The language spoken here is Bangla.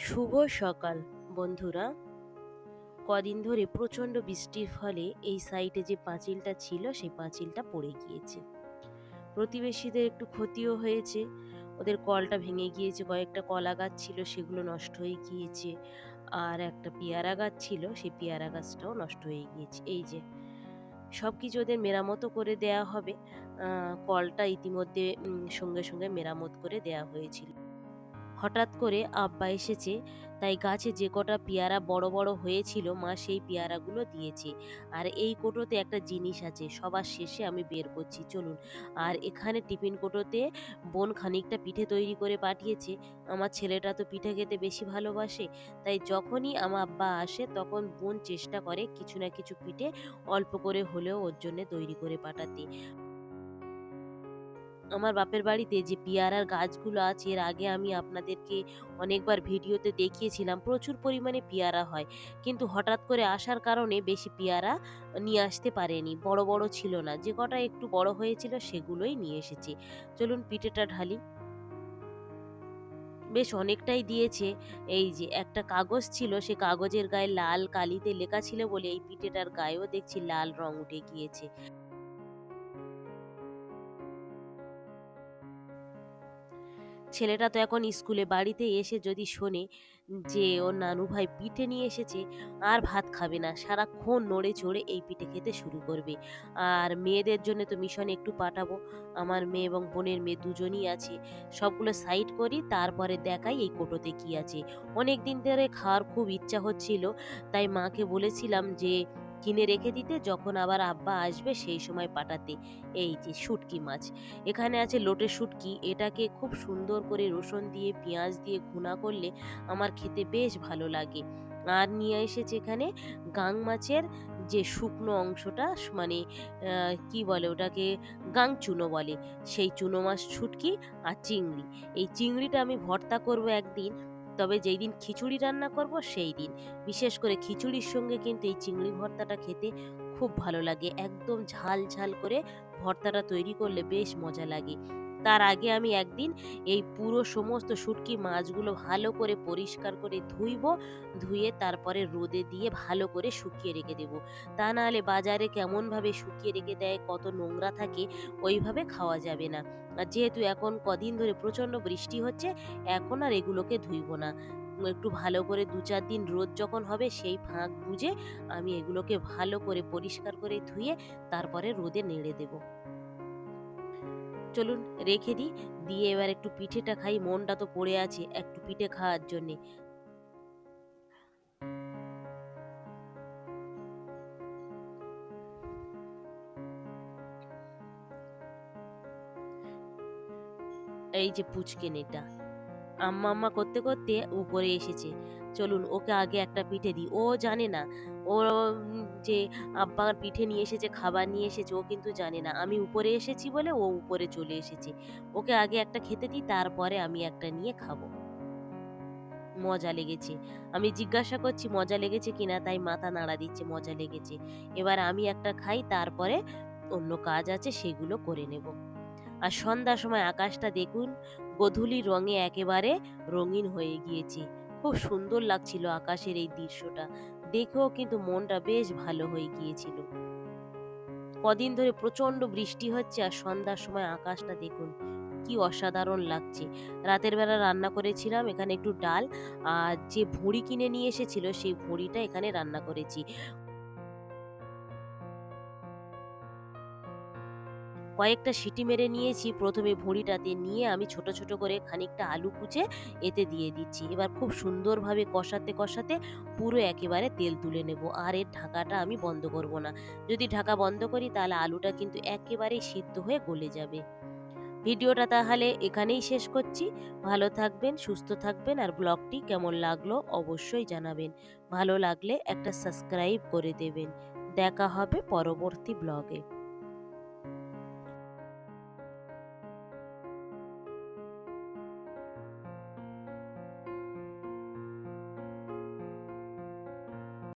শুভ সকাল বন্ধুরা। কদিন ধরে প্রচণ্ড বৃষ্টির ফলে এই সাইডে যে পাঁচিলটা ছিল সেই পাঁচিলটা পড়ে গিয়েছে। প্রতিবেশীদের একটু ক্ষতিও হয়েছে। ওদের কলটা ভেঙে গিয়েছে, কয়েকটা কলা গাছ ছিল সেগুলো নষ্ট হয়ে গিয়েছে। আর একটা পেয়ারা গাছ ছিল, সেই পেয়ারা গাছটাও নষ্ট হয়ে গিয়েছে। এই যে সবকিছু ওদের মেরামতও করে দেয়া হবে। কলটা ইতিমধ্যে সঙ্গে সঙ্গে মেরামত করে দেয়া হয়েছিল। হঠাৎ করে আব্বা এসেছে, তাই গাছে যে কটা পেয়ারা বড় বড় হয়েছিল মা সেই পেয়ারাগুলো দিয়েছে। আর এই কোটোতে একটা জিনিস আছে, সবার শেষে আমি বের করছি চলুন। আর এখানে টিফিন কোটোতে বোন খানিকটা পিঠে তৈরি করে পাঠিয়েছে। আমার ছেলেটা তো পিঠে খেতে বেশি ভালোবাসে, তাই যখনই আমার আব্বা আসে তখন বোন চেষ্টা করে কিছু না কিছু পিঠে অল্প করে হলেও ওর জন্য তৈরি করে পাঠাতে। আমার বাপের বাড়িতে যে পিয়ারার গাছগুলো আছে, এর আগে আমি আপনাদেরকে অনেকবার ভিডিওতে দেখিয়েছিলাম, প্রচুর পরিমাণে পেয়ারা হয়। কিন্তু হঠাৎ করে আসার কারণে বেশি পেয়ারা নিয়ে আসতে পারেনি, বড় বড় ছিল না, যে কটা একটু বড় হয়েছিল সেগুলোই নিয়ে এসেছি। চলুন পিঠেটা ঢালি। বেশ অনেকটাই দিয়েছে। এই যে একটা কাগজ ছিল, সে কাগজের গায়ে লাল কালিতে লেখা ছিল বলে এই পিঠেটার গায়েও দেখছি লাল রং উঠে গিয়েছে। ছেলেটা তো এখন স্কুলে, বাড়িতে এসে যদি শোনে যে ওর নানু ভাই পিঠে নিয়ে এসেছে, আর ভাত খাবে না, সারাক্ষণ নড়ে চড়ে এই পিঠে খেতে শুরু করবে। আর মেয়েদের জন্য তো মিশনে একটু পাঠাবো। আমার মেয়ে এবং বোনের মেয়ে দুজনই আছে। সবগুলো সাইড করি, তারপরে দেখাই এই কোটোতে কি আছে। অনেক দিন ধরে খাওয়ার খুব ইচ্ছা হচ্ছিল, তাই মাকে বলেছিলাম যে কিনে রেখে দিতে, যখন আবার আব্বা আসবে সেই সময় পাঠাতে। এই যে শুটকি মাছ, এখানে আছে লোটে শুটকি। এটাকে খুব সুন্দর করে রসুন দিয়ে পেঁয়াজ দিয়ে ভুনা করলে আমার খেতে বেশ ভালো লাগে। আর নিয়ে এসেছে এখানে গাং মাছের যে শুকনো অংশটা, মানে কি বলে ওটাকে, গাং চুনো বলে, সেই চুনো মাছ শুটকি আর চিংড়ি। এই চিংড়িটা আমি ভর্তা করব একদিন, তবে যেই দিন খিচুড়ি রান্না করব সেই দিন। বিশেষ করে খিচুড়ির সঙ্গে কিন্তু এই চিংড়ি ভর্তাটা খেতে খুব ভালো লাগে, একদম ঝাল ঝাল করে ভর্তাটা তৈরি করলে বেশ মজা লাগে। তার আগে আমি একদিন এই পুরো সমস্ত শুটকি মাছগুলো ভালো করে পরিষ্কার করে ধুইব, ধুয়ে তারপরে রোদে দিয়ে ভালো করে শুকিয়ে রেখে দেব। তা নাহলে বাজারে কেমনভাবে শুকিয়ে রেখে দেয়, কত নোংরা থাকে, ওইভাবে খাওয়া যাবে না। আর যেহেতু এখন কদিন ধরে প্রচণ্ড বৃষ্টি হচ্ছে, এখন আর এগুলোকে ধুইব না। একটু ভালো করে ২-৪ দিন রোদ যখন হবে সেই ফাঁক বুঝে আমি এগুলোকে ভালো করে পরিষ্কার করে ধুয়ে তারপরে রোদে নেড়ে দেব। চলুন রেখে দিই, দিয়ে এবার একটু পিঠেটা খাই, মনটা তো পড়ে আছে একটু পিঠে খাওয়ার জন্যে। এই যে পুচকেনেটা আম্মা আম্মা করতে করতে উপরে এসেছে। চলুন ওকে আগে একটা পিঠে দিই, ও জানে না। ও যে আব্বা পিঠে নিয়ে এসেছে, খাবার নিয়ে এসেছে, ও কিন্তু জানে না আমি উপরে এসেছি বলে ও উপরে চলে এসেছে। ওকে আগে একটা খেতে দিই, তারপরে আমি একটা নিয়ে খাবো। মজা লেগেছে। আমি জিজ্ঞাসা করছি মজা লেগেছে কিনা, তাই মাথা নাড়া দিচ্ছে মজা লেগেছে। এবার আমি একটা খাই, তারপরে অন্য কাজ আছে সেগুলো করে নেব। আর সন্ধ্যার সময় আকাশটা দেখুন, গোধূলি রঙে একেবারে রঙিন হয়ে গিয়েছে। খুব সুন্দর লাগছিল আকাশের এই দৃশ্যটা। দেখেও কিন্তু মনটা বেশ ভালো হয়ে গিয়েছিল। কদিন ধরে প্রচন্ড বৃষ্টি হচ্ছে, আর সন্ধ্যার সময় আকাশটা দেখুন কি অসাধারণ লাগছে। রাতের বেলা রান্না করেছিলাম এখানে একটু ডাল, আর যে ভুঁড়ি কিনে নিয়ে এসেছিল সেই ভুঁড়িটা এখানে রান্না করেছি। কয়েকটা সিটি মেরে নিয়েছি প্রথমে ভুঁড়িটাতে, নিয়ে আমি ছোট ছোট করে খানিকটা আলু কুচে এতে দিয়ে দিচ্ছি। এবার খুব সুন্দরভাবে কষাতে কষাতে পুরো একেবারে তেল তুলে নেব, আর এর ঢাকাটা আমি বন্ধ করব না। যদি ঢাকা বন্ধ করি তাহলে আলুটা কিন্তু একেবারেই সিদ্ধ হয়ে গলে যাবে। ভিডিওটা তাহলে এখানেই শেষ করছি। ভালো থাকবেন, সুস্থ থাকবেন, আর ব্লগটি কেমন লাগলো অবশ্যই জানাবেন। ভালো লাগলে একটা সাবস্ক্রাইব করে দেবেন। দেখা হবে পরবর্তী ব্লগে।